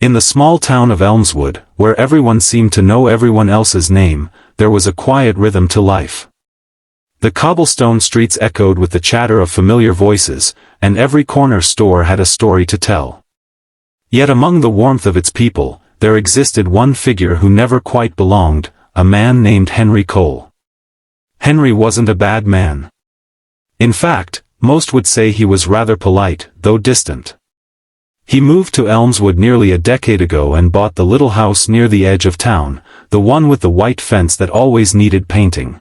In the small town of Elmswood, where everyone seemed to know everyone else's name, there was a quiet rhythm to life. The cobblestone streets echoed with the chatter of familiar voices, and every corner store had a story to tell. Yet among the warmth of its people, there existed one figure who never quite belonged, a man named Henry Cole. Henry wasn't a bad man. In fact, most would say he was rather polite, though distant. He moved to Elmswood nearly a decade ago and bought the little house near the edge of town, the one with the white fence that always needed painting.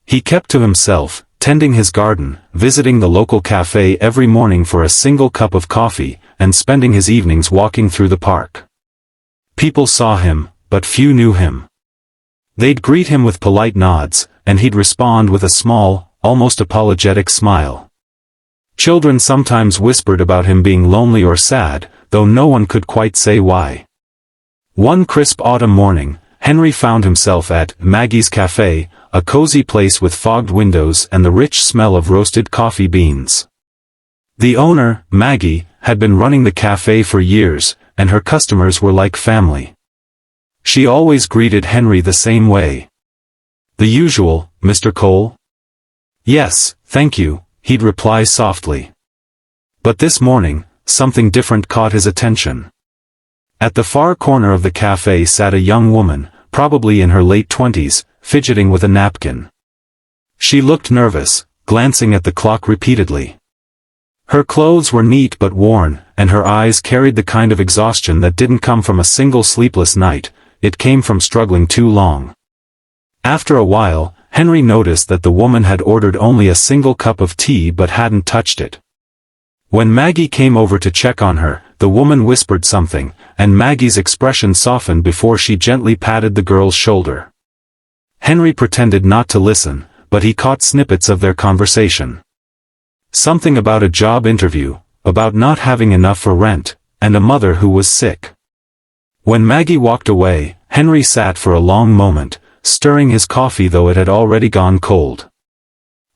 He kept to himself, tending his garden, visiting the local cafe every morning for a single cup of coffee, and spending his evenings walking through the park. People saw him, but few knew him. They'd greet him with polite nods, and he'd respond with a small, almost apologetic smile. Children sometimes whispered about him being lonely or sad, though no one could quite say why. One crisp autumn morning, Henry found himself at Maggie's Cafe, a cozy place with fogged windows and the rich smell of roasted coffee beans. The owner, Maggie, had been running the cafe for years, and her customers were like family. She always greeted Henry the same way. "The usual, Mr. Cole?" "Yes, thank you," he'd reply softly. But this morning, something different caught his attention. At the far corner of the cafe sat a young woman, probably in her late 20s, fidgeting with a napkin. She looked nervous, glancing at the clock repeatedly. Her clothes were neat but worn, and her eyes carried the kind of exhaustion that didn't come from a single sleepless night, it came from struggling too long. After a while, Henry noticed that the woman had ordered only a single cup of tea but hadn't touched it. When Maggie came over to check on her, the woman whispered something, and Maggie's expression softened before she gently patted the girl's shoulder. Henry pretended not to listen, but he caught snippets of their conversation. Something about a job interview, about not having enough for rent, and a mother who was sick. When Maggie walked away, Henry sat for a long moment, stirring his coffee though it had already gone cold.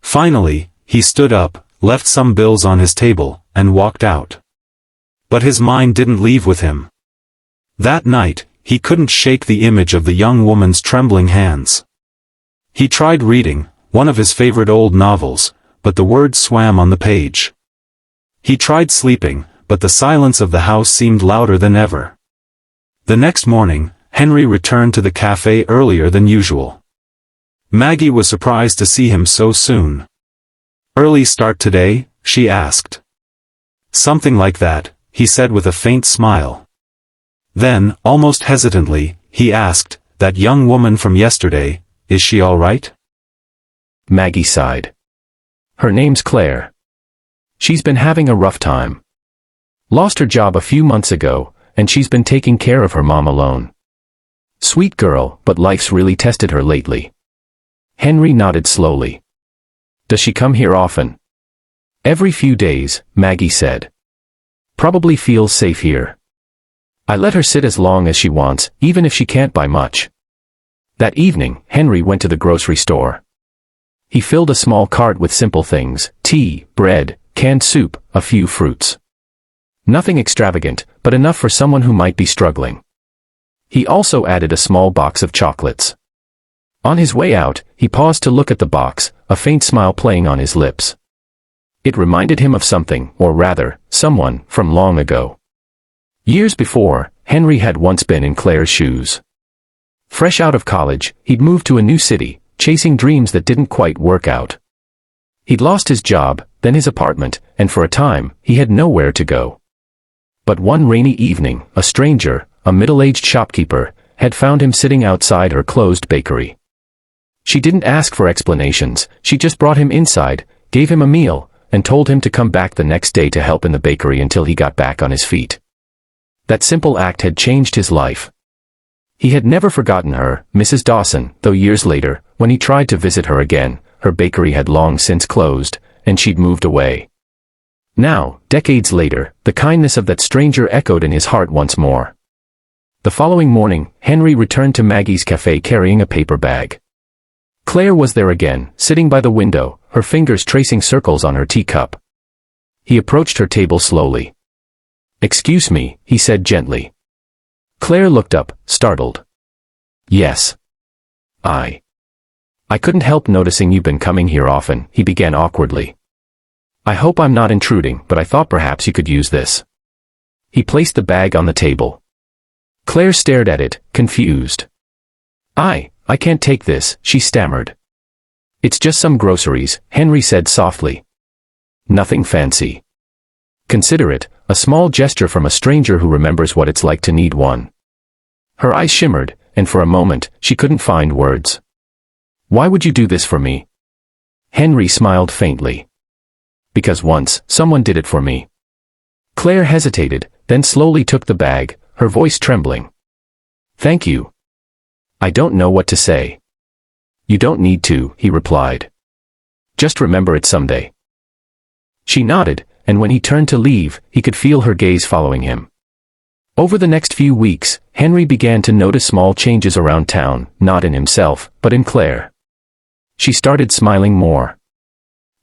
Finally, he stood up, left some bills on his table, and walked out. But his mind didn't leave with him. That night, he couldn't shake the image of the young woman's trembling hands. He tried reading, one of his favorite old novels, but the words swam on the page. He tried sleeping, but the silence of the house seemed louder than ever. The next morning, Henry returned to the cafe earlier than usual. Maggie was surprised to see him so soon. "Early start today?" she asked. "Something like that," he said with a faint smile. Then, almost hesitantly, he asked, "That young woman from yesterday, is she all right?" Maggie sighed. "Her name's Claire. She's been having a rough time. Lost her job a few months ago, and she's been taking care of her mom alone. Sweet girl, but life's really tested her lately." Henry nodded slowly. "Does she come here often?" "Every few days," Maggie said. "Probably feels safe here. I let her sit as long as she wants, even if she can't buy much." That evening, Henry went to the grocery store. He filled a small cart with simple things: tea, bread, canned soup, a few fruits. Nothing extravagant, but enough for someone who might be struggling. He also added a small box of chocolates. On his way out, he paused to look at the box, a faint smile playing on his lips. It reminded him of something, or rather, someone, from long ago. Years before, Henry had once been in Claire's shoes. Fresh out of college, he'd moved to a new city, chasing dreams that didn't quite work out. He'd lost his job, then his apartment, and for a time, he had nowhere to go. But one rainy evening, a stranger, a middle-aged shopkeeper, had found him sitting outside her closed bakery. She didn't ask for explanations, she just brought him inside, gave him a meal, and told him to come back the next day to help in the bakery until he got back on his feet. That simple act had changed his life. He had never forgotten her, Mrs. Dawson, though years later, when he tried to visit her again, her bakery had long since closed, and she'd moved away. Now, decades later, the kindness of that stranger echoed in his heart once more. The following morning, Henry returned to Maggie's cafe carrying a paper bag. Claire was there again, sitting by the window, her fingers tracing circles on her teacup. He approached her table slowly. "Excuse me," he said gently. Claire looked up, startled. Yes. I couldn't help noticing you've been coming here often, he began awkwardly. I hope I'm not intruding, but I thought perhaps you could use this. He placed the bag on the table. Claire stared at it, confused. I can't take this, she stammered. It's just some groceries, Henry said softly. Nothing fancy. Consider it a small gesture from a stranger who remembers what it's like to need one. Her eyes shimmered, and for a moment, she couldn't find words. Why would you do this for me? Henry smiled faintly. Because once, someone did it for me. Claire hesitated, then slowly took the bag, her voice trembling. Thank you. I don't know what to say. You don't need to, he replied. Just remember it someday. She nodded, and when he turned to leave, he could feel her gaze following him. Over the next few weeks, Henry began to notice small changes around town, not in himself, but in Claire. She started smiling more.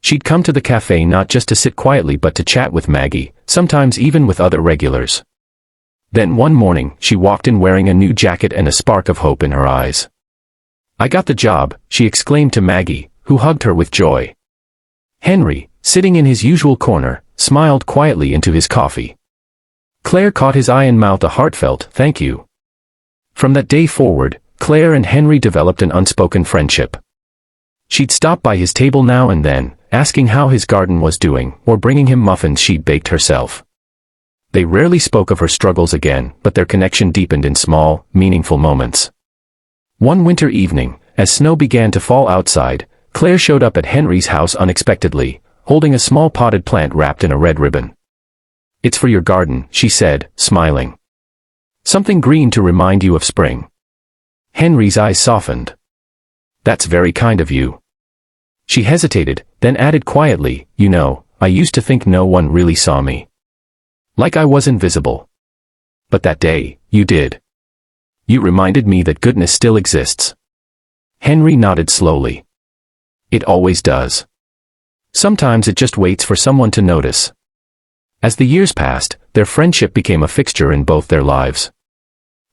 She'd come to the cafe not just to sit quietly but to chat with Maggie, sometimes even with other regulars. Then one morning, she walked in wearing a new jacket and a spark of hope in her eyes. I got the job, she exclaimed to Maggie, who hugged her with joy. Henry, sitting in his usual corner, smiled quietly into his coffee. Claire caught his eye and mouthed a heartfelt thank you. From that day forward, Claire and Henry developed an unspoken friendship. She'd stop by his table now and then, asking how his garden was doing, or bringing him muffins she'd baked herself. They rarely spoke of her struggles again, but their connection deepened in small, meaningful moments. One winter evening, as snow began to fall outside, Claire showed up at Henry's house unexpectedly, holding a small potted plant wrapped in a red ribbon. It's for your garden, she said, smiling. Something green to remind you of spring. Henry's eyes softened. That's very kind of you. She hesitated, then added quietly, you know, I used to think no one really saw me. Like I was invisible. But that day, you did. You reminded me that goodness still exists. Henry nodded slowly. It always does. Sometimes it just waits for someone to notice. As the years passed, their friendship became a fixture in both their lives.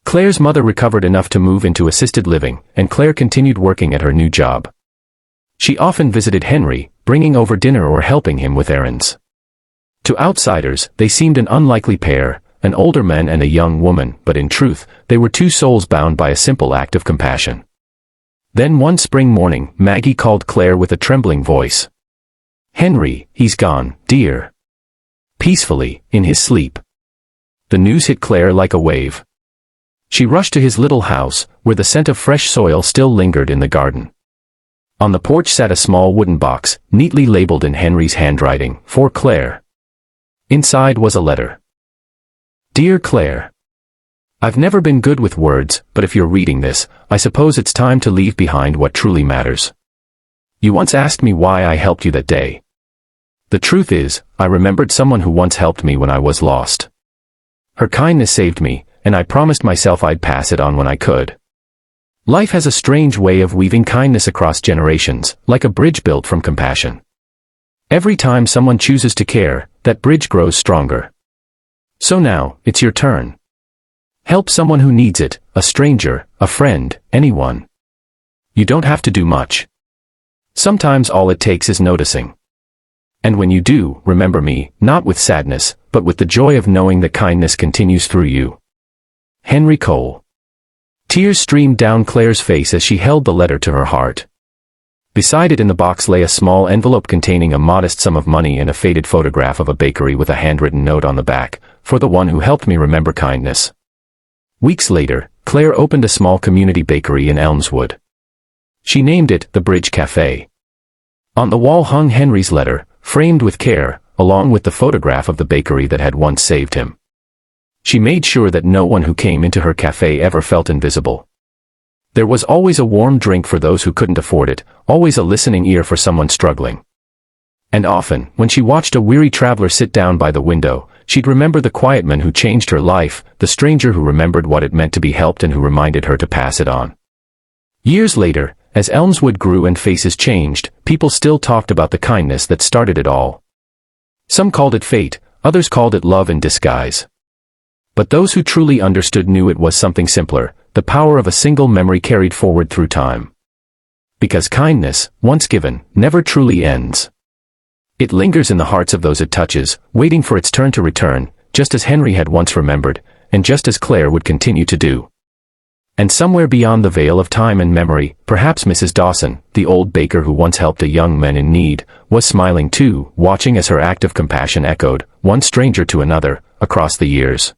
Claire's mother recovered enough to move into assisted living, and Claire continued working at her new job. She often visited Henry, bringing over dinner or helping him with errands. To outsiders, they seemed an unlikely pair, an older man and a young woman, but in truth, they were two souls bound by a simple act of compassion. Then one spring morning, Maggie called Claire with a trembling voice. Henry, he's gone, dear. Peacefully, in his sleep. The news hit Claire like a wave. She rushed to his little house, where the scent of fresh soil still lingered in the garden. On the porch sat a small wooden box, neatly labeled in Henry's handwriting, for Claire. Inside was a letter. Dear Claire. I've never been good with words, but if you're reading this, I suppose it's time to leave behind what truly matters. You once asked me why I helped you that day. The truth is, I remembered someone who once helped me when I was lost. Her kindness saved me, and I promised myself I'd pass it on when I could. Life has a strange way of weaving kindness across generations, like a bridge built from compassion. Every time someone chooses to care, that bridge grows stronger. So now, it's your turn. Help someone who needs it, a stranger, a friend, anyone. You don't have to do much. Sometimes all it takes is noticing. And when you do, remember me, not with sadness, but with the joy of knowing that kindness continues through you. Henry Cole. Tears streamed down Claire's face as she held the letter to her heart. Beside it in the box lay a small envelope containing a modest sum of money and a faded photograph of a bakery with a handwritten note on the back, for the one who helped me remember kindness. Weeks later, Claire opened a small community bakery in Elmswood. She named it the Bridge Cafe. On the wall hung Henry's letter, framed with care, along with the photograph of the bakery that had once saved him. She made sure that no one who came into her cafe ever felt invisible. There was always a warm drink for those who couldn't afford it, always a listening ear for someone struggling. And often, when she watched a weary traveler sit down by the window, she'd remember the quiet man who changed her life, the stranger who remembered what it meant to be helped and who reminded her to pass it on. Years later, as Elmswood grew and faces changed, people still talked about the kindness that started it all. Some called it fate, others called it love in disguise. But those who truly understood knew it was something simpler, the power of a single memory carried forward through time. Because kindness, once given, never truly ends. It lingers in the hearts of those it touches, waiting for its turn to return, just as Henry had once remembered, and just as Claire would continue to do. And somewhere beyond the veil of time and memory, perhaps Mrs. Dawson, the old baker who once helped a young man in need, was smiling too, watching as her act of compassion echoed, one stranger to another, across the years.